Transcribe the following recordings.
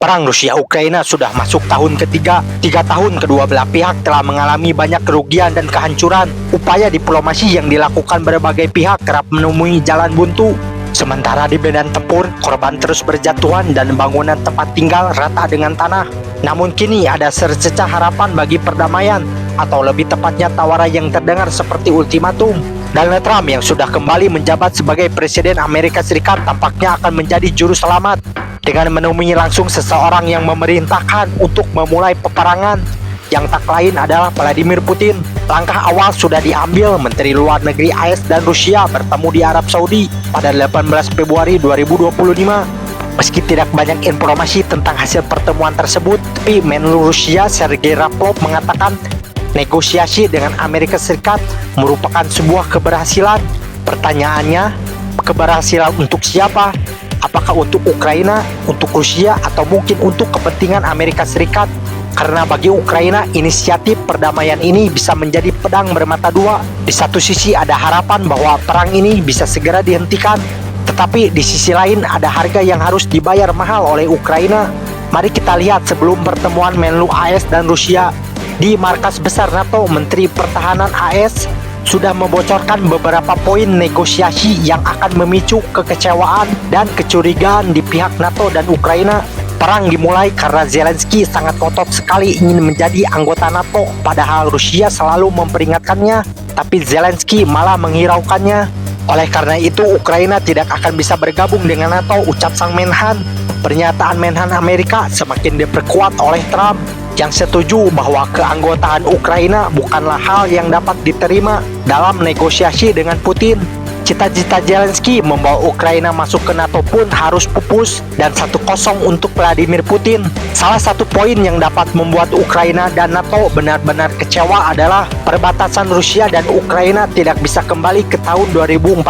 Perang Rusia-Ukraina sudah masuk tahun ketiga. 3 tahun kedua belah pihak telah mengalami banyak kerugian dan kehancuran. Upaya diplomasi yang dilakukan berbagai pihak kerap menemui jalan buntu. Sementara di medan tempur, korban terus berjatuhan dan bangunan tempat tinggal rata dengan tanah. Namun kini ada secercah harapan bagi perdamaian, atau lebih tepatnya tawaran yang terdengar seperti ultimatum. Donald Trump yang sudah kembali menjabat sebagai Presiden Amerika Serikat tampaknya akan menjadi juru selamat dengan menemui langsung seseorang yang memerintahkan untuk memulai peperangan, yang tak lain adalah Vladimir Putin. Langkah awal sudah diambil. Menteri Luar Negeri AS dan Rusia bertemu di Arab Saudi pada 18 Februari 2025. Meski tidak banyak informasi tentang hasil pertemuan tersebut, tapi Menlu Rusia Sergei Lavrov mengatakan negosiasi dengan Amerika Serikat merupakan sebuah keberhasilan. Pertanyaannya, keberhasilan untuk siapa? Apakah untuk Ukraina, untuk Rusia, atau mungkin untuk kepentingan Amerika Serikat? Karena bagi Ukraina, inisiatif perdamaian ini bisa menjadi pedang bermata dua. Di satu sisi ada harapan bahwa perang ini bisa segera dihentikan, tetapi di sisi lain ada harga yang harus dibayar mahal oleh Ukraina. Mari kita lihat sebelum pertemuan Menlu AS dan Rusia di markas besar NATO, Menteri Pertahanan AS sudah membocorkan beberapa poin negosiasi yang akan memicu kekecewaan dan kecurigaan di pihak NATO dan Ukraina. Perang dimulai karena Zelensky sangat ngotot sekali ingin menjadi anggota NATO, padahal Rusia selalu memperingatkannya, tapi Zelensky malah menghiraukannya. Oleh karena itu, Ukraina tidak akan bisa bergabung dengan NATO, ucap sang Menhan. Pernyataan Menhan Amerika semakin diperkuat oleh Trump, yang setuju bahwa keanggotaan Ukraina bukanlah hal yang dapat diterima dalam negosiasi dengan Putin. Cita-cita Zelensky membawa Ukraina masuk ke NATO pun harus pupus, dan 1-0 untuk Vladimir Putin. Salah satu poin yang dapat membuat Ukraina dan NATO benar-benar kecewa adalah perbatasan Rusia dan Ukraina tidak bisa kembali ke tahun 2014.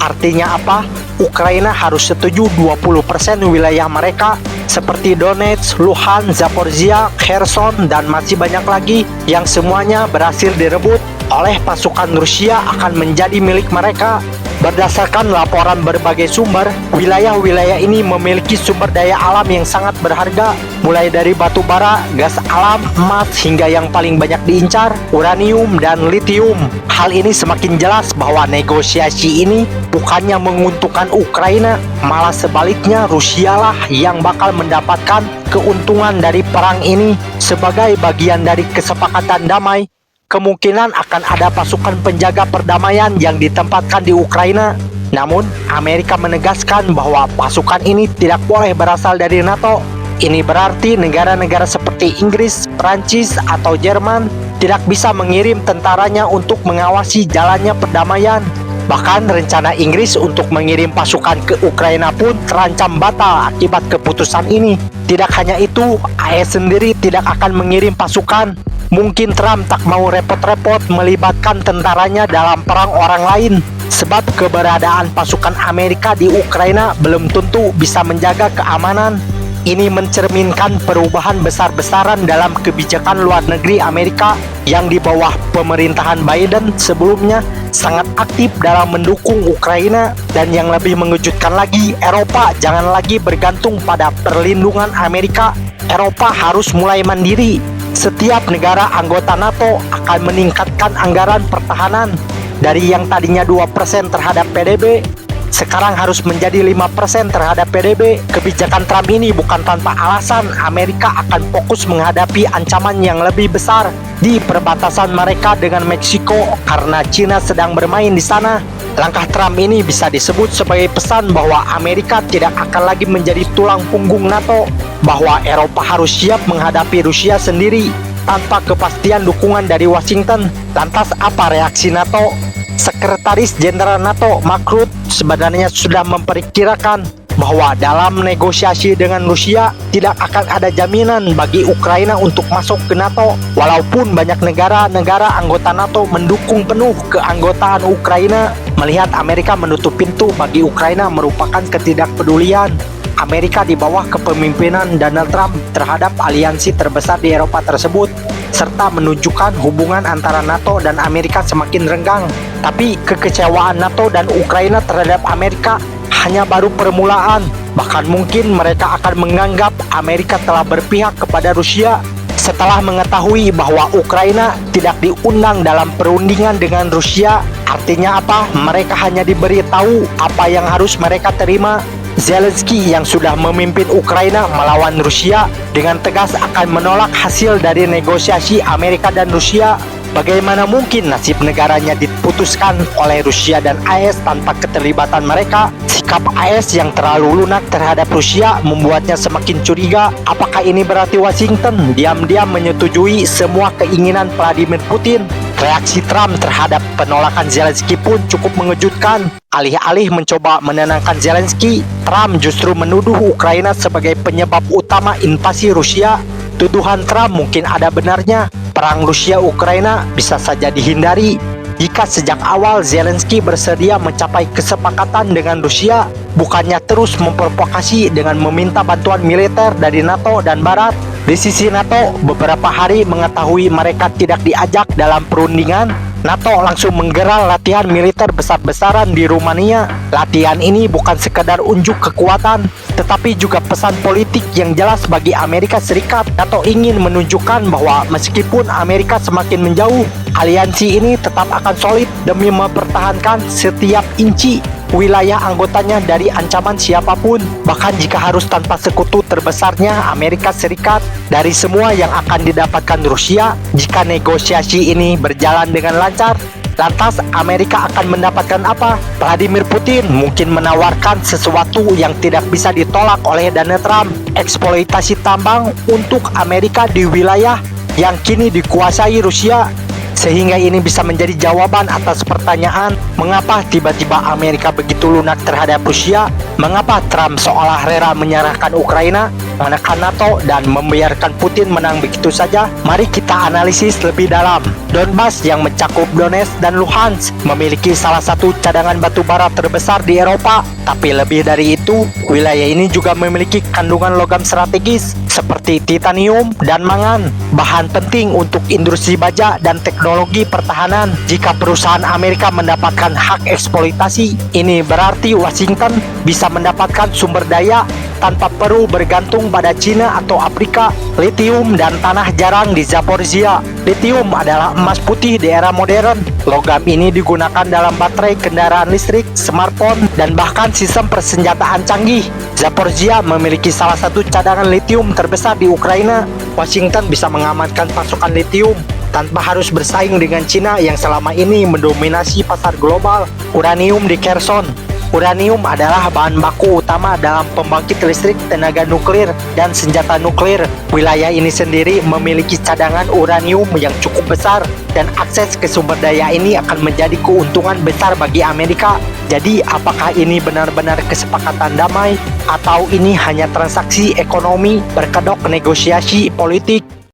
Artinya apa? Ukraina harus setuju 20% wilayah mereka seperti Donetsk, Luhansk, Zaporizhia, Kherson, dan masih banyak lagi yang semuanya berhasil direbut oleh pasukan Rusia akan menjadi milik mereka. Berdasarkan laporan berbagai sumber, wilayah-wilayah ini memiliki sumber daya alam yang sangat berharga, mulai dari batu bara, gas alam, emas, hingga yang paling banyak diincar, uranium dan litium. Hal ini semakin jelas bahwa negosiasi ini bukannya menguntungkan Ukraina, malah sebaliknya Rusialah yang bakal mendapatkan keuntungan dari perang ini. Sebagai bagian dari kesepakatan damai, kemungkinan akan ada pasukan penjaga perdamaian yang ditempatkan di Ukraina. Namun, Amerika menegaskan bahwa pasukan ini tidak boleh berasal dari NATO. Ini berarti negara-negara seperti Inggris, Prancis, atau Jerman tidak bisa mengirim tentaranya untuk mengawasi jalannya perdamaian. Bahkan rencana Inggris untuk mengirim pasukan ke Ukraina pun terancam batal akibat keputusan ini. Tidak hanya itu, AS sendiri tidak akan mengirim pasukan. Mungkin Trump tak mau repot-repot melibatkan tentaranya dalam perang orang lain, sebab keberadaan pasukan Amerika di Ukraina belum tentu bisa menjaga keamanan. Ini mencerminkan perubahan besar-besaran dalam kebijakan luar negeri Amerika yang di bawah pemerintahan Biden sebelumnya sangat aktif dalam mendukung Ukraina. Dan yang lebih mengejutkan lagi, Eropa jangan lagi bergantung pada perlindungan Amerika. Eropa harus mulai mandiri. Setiap negara anggota NATO akan meningkatkan anggaran pertahanan dari yang tadinya 2% terhadap PDB, sekarang harus menjadi 5% terhadap PDB. Kebijakan Trump ini bukan tanpa alasan. Amerika akan fokus menghadapi ancaman yang lebih besar di perbatasan mereka dengan Meksiko karena Cina sedang bermain di sana. Langkah Trump ini bisa disebut sebagai pesan bahwa Amerika tidak akan lagi menjadi tulang punggung NATO, bahwa Eropa harus siap menghadapi Rusia sendiri tanpa kepastian dukungan dari Washington. Lantas apa reaksi NATO? Sekretaris Jenderal NATO Mark Rutte sebenarnya sudah memperkirakan bahwa dalam negosiasi dengan Rusia tidak akan ada jaminan bagi Ukraina untuk masuk ke NATO. Walaupun banyak negara-negara anggota NATO mendukung penuh keanggotaan Ukraina, melihat Amerika menutup pintu bagi Ukraina merupakan ketidakpedulian Amerika di bawah kepemimpinan Donald Trump terhadap aliansi terbesar di Eropa tersebut, serta menunjukkan hubungan antara NATO dan Amerika semakin renggang. Tapi kekecewaan NATO dan Ukraina terhadap Amerika hanya baru permulaan. Bahkan mungkin mereka akan menganggap Amerika telah berpihak kepada Rusia setelah mengetahui bahwa Ukraina tidak diundang dalam perundingan dengan Rusia. Artinya apa? Mereka hanya diberi tahu apa yang harus mereka terima. Zelensky yang sudah memimpin Ukraina melawan Rusia dengan tegas akan menolak hasil dari negosiasi Amerika dan Rusia. Bagaimana mungkin nasib negaranya diputuskan oleh Rusia dan AS tanpa keterlibatan mereka? Sikap AS yang terlalu lunak terhadap Rusia membuatnya semakin curiga. Apakah ini berarti Washington diam-diam menyetujui semua keinginan Vladimir Putin? Reaksi Trump terhadap penolakan Zelensky pun cukup mengejutkan. Alih-alih mencoba menenangkan Zelensky, Trump justru menuduh Ukraina sebagai penyebab utama invasi Rusia. Tuduhan Trump mungkin ada benarnya. Perang Rusia-Ukraina bisa saja dihindari jika sejak awal Zelensky bersedia mencapai kesepakatan dengan Rusia, bukannya terus memprovokasi dengan meminta bantuan militer dari NATO dan Barat. Di sisi NATO, beberapa hari mengetahui mereka tidak diajak dalam perundingan, NATO langsung menggelar latihan militer besar-besaran di Rumania. Latihan ini bukan sekedar unjuk kekuatan, tetapi juga pesan politik yang jelas bagi Amerika Serikat. NATO ingin menunjukkan bahwa meskipun Amerika semakin menjauh, aliansi ini tetap akan solid demi mempertahankan setiap inci wilayah anggotanya dari ancaman siapapun, bahkan jika harus tanpa sekutu terbesarnya Amerika Serikat. Dari semua yang akan didapatkan Rusia jika negosiasi ini berjalan dengan lancar, lantas Amerika akan mendapatkan apa? Vladimir Putin mungkin menawarkan sesuatu yang tidak bisa ditolak oleh Donald Trump, eksploitasi tambang untuk Amerika di wilayah yang kini dikuasai Rusia. Sehingga ini bisa menjadi jawaban atas pertanyaan mengapa tiba-tiba Amerika begitu lunak terhadap Rusia, mengapa Trump seolah rela menyerahkan Ukraina, menekan NATO, dan membiarkan Putin menang begitu saja. Mari kita analisis lebih dalam. Donbas yang mencakup Donetsk dan Luhansk memiliki salah satu cadangan batu bara terbesar di Eropa. Tapi lebih dari itu, wilayah ini juga memiliki kandungan logam strategis seperti titanium dan mangan, bahan penting untuk industri baja dan teknologi pertahanan. Jika perusahaan Amerika mendapatkan hak eksploitasi, ini berarti Washington bisa mendapatkan sumber daya tanpa perlu bergantung pada Cina atau Afrika. Lithium dan tanah jarang di Zaporizhia. Lithium adalah emas putih di era modern. Logam ini digunakan dalam baterai kendaraan listrik, smartphone, dan bahkan sistem persenjataan canggih. Zaporizhia memiliki salah satu cadangan lithium terbesar di Ukraina. Washington bisa mengamankan pasokan lithium tanpa harus bersaing dengan Cina yang selama ini mendominasi pasar global. Uranium di Kherson. Uranium adalah bahan baku utama dalam pembangkit listrik tenaga nuklir dan senjata nuklir. Wilayah ini sendiri memiliki cadangan uranium yang cukup besar dan akses ke sumber daya ini akan menjadi keuntungan besar bagi Amerika. Jadi apakah ini benar-benar kesepakatan damai atau ini hanya transaksi ekonomi berkedok negosiasi politik?